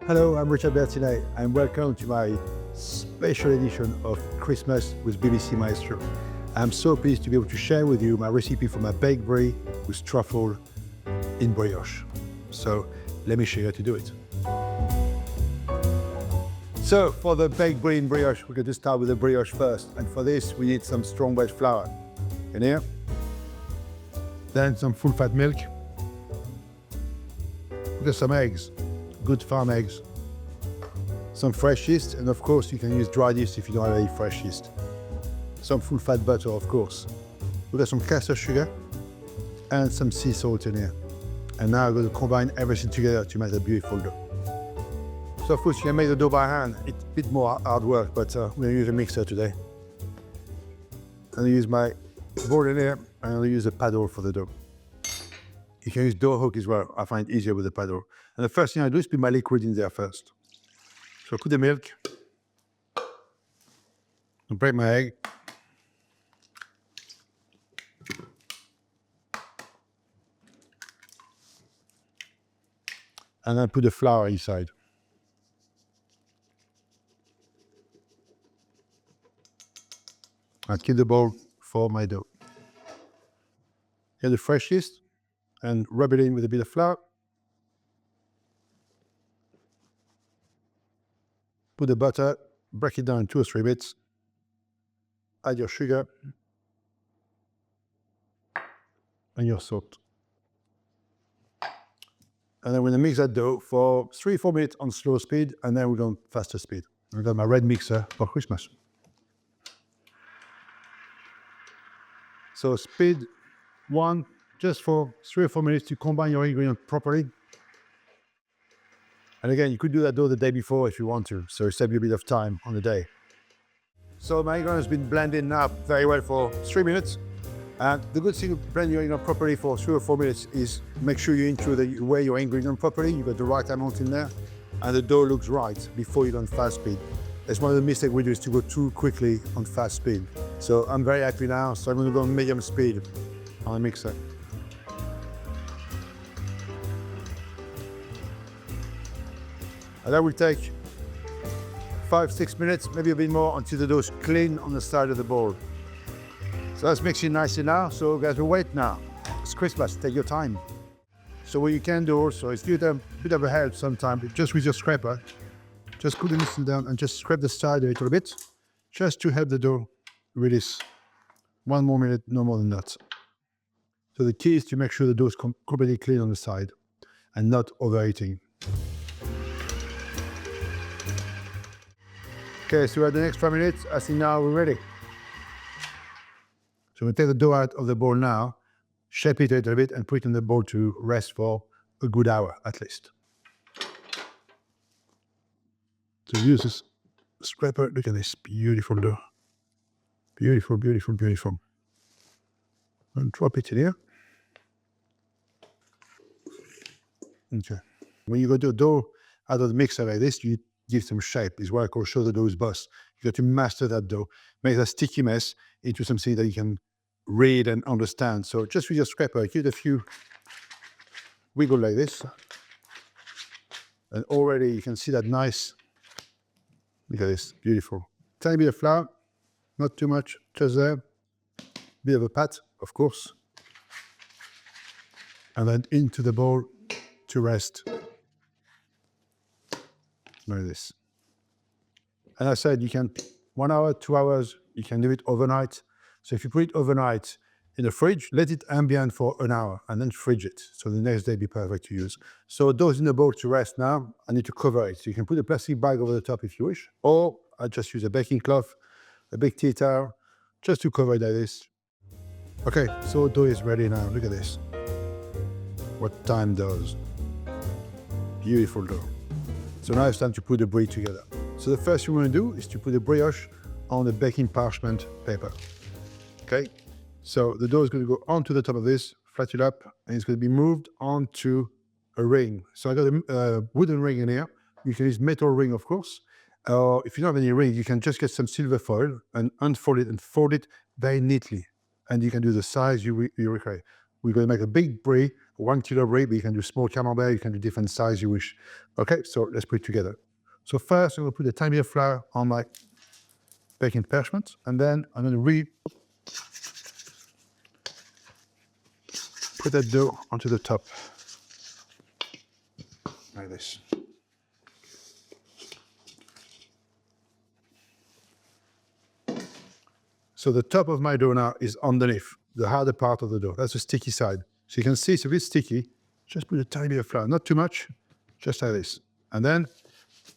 Hello, I'm Richard Bertinet and welcome to my special edition of Christmas with BBC Maestro. I'm so pleased to be able to share with you my recipe for my baked brie with truffle in brioche. So let me show you how to do it. So for the baked brie in brioche, we're going to start with the brioche first. And for this, we need some strong white flour in here. Then some full fat milk. We got some eggs. Good farm eggs, some fresh yeast, and of course you can use dried yeast if you don't have any fresh yeast. Some full fat butter, of course. We've got some caster sugar and some sea salt in here. And now I'm going to combine everything together to make a beautiful dough. So of course you can make the dough by hand. It's a bit more hard work, but we're going to use a mixer today. I'm going to use my bowl in here, and I'm going to use a paddle for the dough. You can use dough hook as well. I find it easier with the paddle. And the first thing I do is put my liquid in there first. So I put the milk, I break my egg, and I put the flour inside. I keep the bowl for my dough. Get the fresh yeast and rub it in with a bit of flour. Put the butter, break it down in 2 or 3 bits. Add your sugar and your salt. And then we're going to mix that dough for 3 or 4 minutes on slow speed, and then we're going faster speed. I've got my red mixer for Christmas. So speed 1, just for 3 or 4 minutes to combine your ingredients properly. And again, you could do that dough the day before if you want to, so it saves you a bit of time on the day. So my ingredient has been blended now very well for 3 minutes. And the good thing of blending your ingredient properly for 3 or 4 minutes is make sure you ensure that you weigh your ingredient properly, you've got the right amount in there, and the dough looks right before you go on fast speed. That's one of the mistakes we do, is to go too quickly on fast speed. So I'm very happy now, so I'm going to go on medium speed on the mixer. And that will take 5-6 minutes, maybe a bit more, until the dough is clean on the side of the bowl. So that's mixing nicely now, so guys, we wait now. It's Christmas, take your time. So what you can do also is give it a bit of a help sometimes, just with your scraper. Just put the mixing down and just scrape the side a little bit, just to help the dough release. 1 more minute, no more than that. So the key is to make sure the dough is completely clean on the side and not overheating. Okay, so at the next 5 minutes, I think now we're ready. So we take the dough out of the bowl now, shape it a little bit, and put it in the bowl to rest for a good hour at least. So use this scraper. Look at this beautiful dough. Beautiful, beautiful, beautiful. And drop it in here. Okay. When you go to dough out of the mixer like this, you give some shape. Is what I call show the dough's boss. You got to master that dough, make that sticky mess into something that you can read and understand. So just with your scraper, give it a few wiggle like this, and already you can see that nice. Look at this, beautiful. Tiny bit of flour, not too much, just there. Bit of a pat, of course, and then into the bowl to rest. Like this. And I said you can 1 hour, 2 hours, you can do it overnight. So if you put it overnight in the fridge, let it ambient for an hour and then fridge it. So the next day be perfect to use. So dough's in the bowl to rest now. I need to cover it. So you can put a plastic bag over the top if you wish, or I just use a baking cloth, a big tea towel, just to cover it like this. Okay, so dough is ready now. Look at this. What time does. Beautiful dough. So now it's time to put the brie together. So the first thing we're going to do is to put the brioche on the baking parchment paper. Okay, so the dough is going to go onto the top of this, flat it up, and it's going to be moved onto a ring. So I got a wooden ring in here. You can use metal ring, of course. Or if you don't have any ring, you can just get some silver foil and unfold it and fold it very neatly. And you can do the size you require. We're going to make a big brie, 1 kilo brie, but you can do small camembert, you can do different size you wish. Okay, so let's put it together. So first I'm gonna put a tiny bit of flour on my baking parchment, and then I'm gonna put that dough onto the top, like this. So the top of my dough now is underneath, the harder part of the dough. That's the sticky side. So you can see it's a bit sticky. Just put a tiny bit of flour, not too much, just like this. And then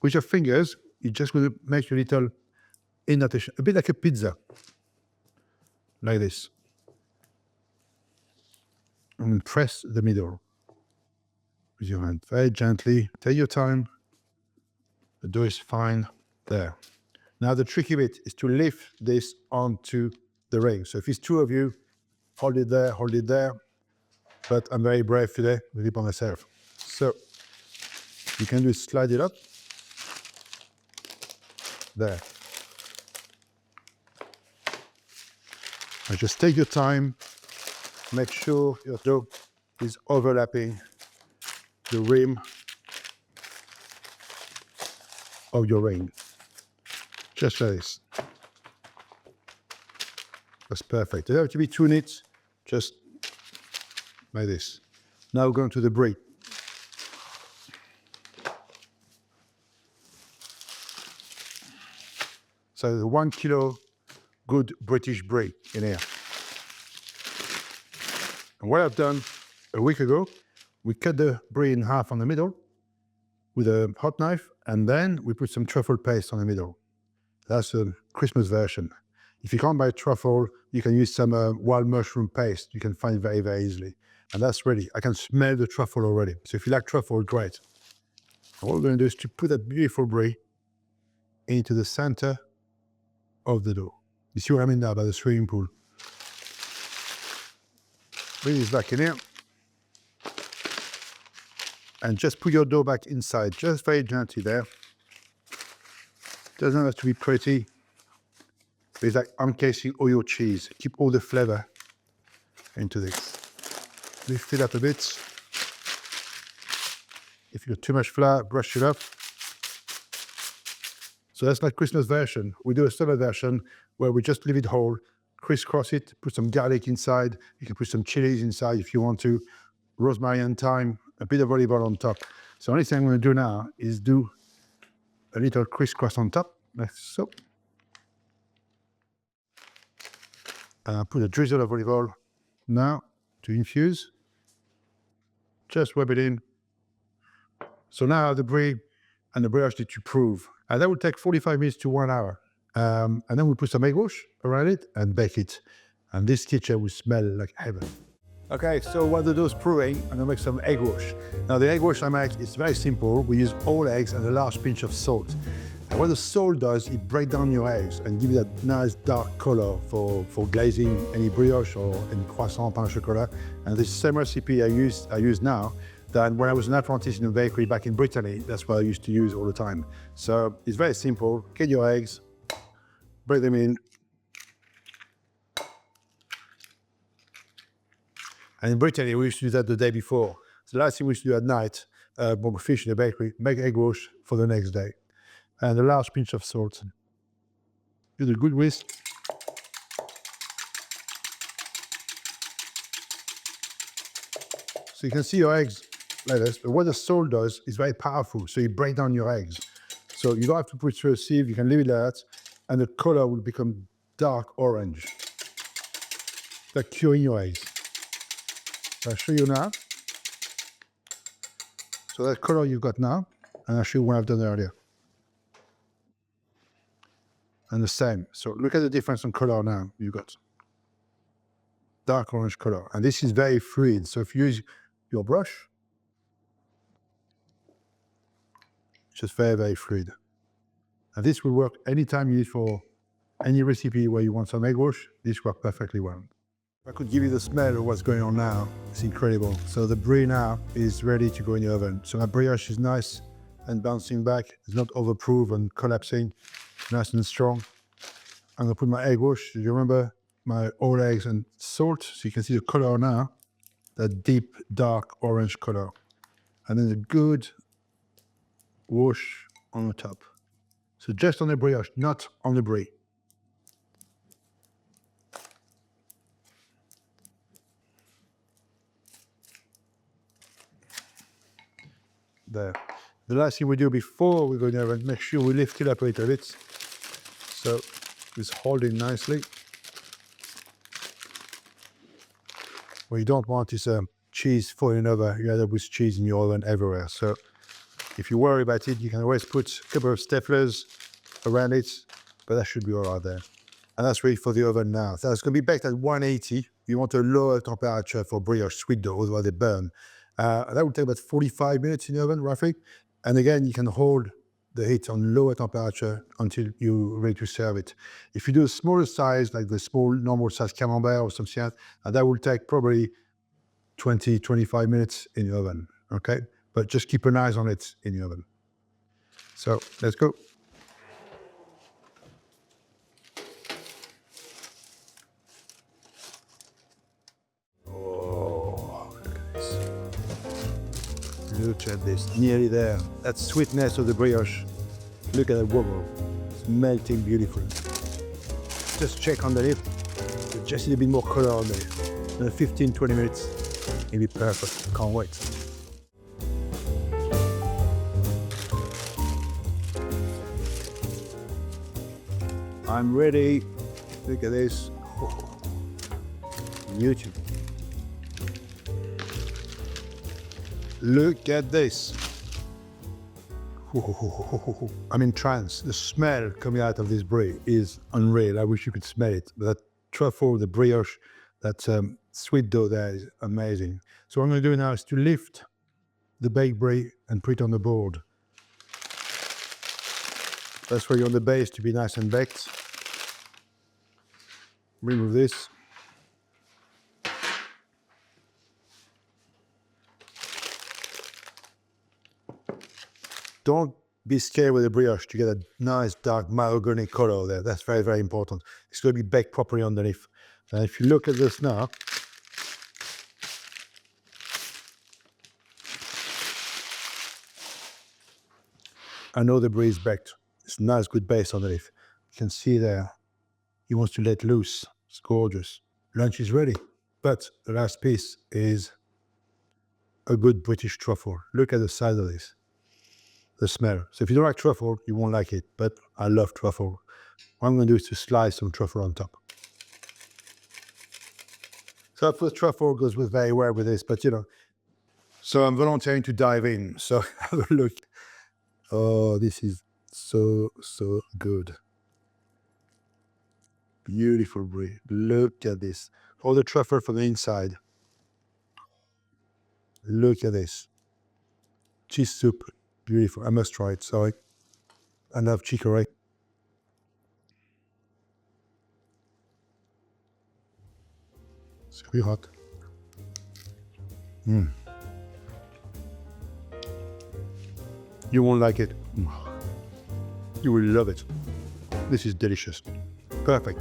with your fingers, you're just going to make a little indentation, a bit like a pizza, like this. And press the middle with your hand, very gently. Take your time. The dough is fine. There. Now the tricky bit is to lift this onto the ring. So if it's two of you, hold it there, hold it there. But I'm very brave today, with it by myself. So you can just slide it up. There. And just take your time. Make sure your dough is overlapping the rim of your ring. Just like this. That's perfect. It doesn't have to be too neat, just like this. Now we're going to the brie. So the 1 kilo good British brie in here. And what I've done a week ago, we cut the brie in half on the middle with a hot knife, and then we put some truffle paste on the middle. That's a Christmas version. If you can't buy truffle, you can use some wild mushroom paste. You can find very, very easily. And that's ready. I can smell the truffle already. So if you like truffle, great. And what we're going to do is to put that beautiful brie into the center of the dough. You see what I mean now about the swimming pool? Bring this back in here. And just put your dough back inside, just very gently there. Doesn't have to be pretty. It's like encasing all your cheese. Keep all the flavor into this. Lift it up a bit. If you got too much flour, brush it up. So that's like Christmas version. We do a summer version where we just leave it whole, crisscross it, put some garlic inside. You can put some chilies inside if you want to. Rosemary and thyme, a bit of olive oil on top. So the only thing I'm going to do now is do a little crisscross on top, like so. And I put a drizzle of olive oil now to infuse. Just rub it in. So now I have the brie and the brioche to prove. And that will take 45 minutes to 1 hour. And then we put some egg wash around it and bake it. And this kitchen will smell like heaven. Okay, so while the dough's proving, I'm gonna make some egg wash. Now the egg wash I make is very simple. We use all eggs and a large pinch of salt. And what the salt does, it breaks down your eggs and gives you that nice dark color for glazing any brioche or any croissant, pain au chocolat. And this same recipe I use now than when I was an apprentice in a bakery back in Brittany. That's what I used to use all the time. So it's very simple. Get your eggs, break them in. And in Brittany, we used to do that the day before. So the last thing we used to do at night, when we fish in the bakery, make egg wash for the next day. And a large pinch of salt. Give it a good whisk. So you can see your eggs like this, but what the salt does is very powerful, so you break down your eggs. So you don't have to put it through a sieve, you can leave it like that, and the color will become dark orange. Like curing your eggs. So I'll show you now. So that color you've got now, and I'll show you what I've done earlier. And the same. So look at the difference in color now. You've got dark orange color. And this is very fluid. So if you use your brush, it's just very, very fluid. And this will work anytime you need for any recipe where you want some egg wash. This works perfectly well. If I could give you the smell of what's going on now, it's incredible. So the brie now is ready to go in the oven. So my brioche is nice and bouncing back. It's not overproof and collapsing. Nice and strong. I'm gonna put my egg wash. Do you remember my old eggs and salt? So you can see the color now. that deep, dark orange color. And then a good wash on the top. So just on the brioche, not on the brie. There. The last thing we do before we go in the oven, make sure we lift it up a little bit. So it's holding nicely. What you don't want is cheese falling over. You end up with cheese in your oven everywhere. So if you worry about it, you can always put a couple of staplers around it, but that should be all right there. And that's ready for the oven now. So it's going to be baked at 180. You want a lower temperature for brioche sweet dough, otherwise they burn. That will take about 45 minutes in the oven, roughly. And again, you can hold the heat on lower temperature until you're ready to serve it. If you do a smaller size, like the small normal size camembert or something else, that will take probably 20, 25 minutes in the oven, okay? But just keep an eye on it in the oven. So let's go. Oh, look at this. Look at this, nearly there. That sweetness of the brioche. Look at that wobble. It's melting beautifully. Just check underneath. Just need a bit more color underneath. Another 15, 20 minutes. It'll be perfect. Can't wait. I'm ready. Look at this. Oh, beautiful. Look at this. I'm in trance. The smell coming out of this brie is unreal. I wish you could smell it. But that truffle, the brioche, that sweet dough there is amazing. So what I'm going to do now is to lift the baked brie and put it on the board. That's where you want the base to be nice and baked. Remove this. Don't be scared with the brioche to get a nice dark mahogany color there. That's very, very important. It's going to be baked properly underneath. And if you look at this now, I know the brie is baked. It's a nice, good base underneath. You can see there, he wants to let loose. It's gorgeous. Lunch is ready. But the last piece is a good British truffle. Look at the size of this. The smell. So if you don't like truffle, you won't like it, but I love truffle. What I'm going to do is to slice some truffle on top. So of course truffle goes with very well with this, but you know. So I'm volunteering to dive in. So have a look. Oh, this is so, so good. Beautiful brie. Look at this. All the truffle from the inside. Look at this. Cheese soup. Beautiful. I must try it. Sorry. I love chicory. It's really hot. You won't like it. You will love it. This is delicious. Perfect.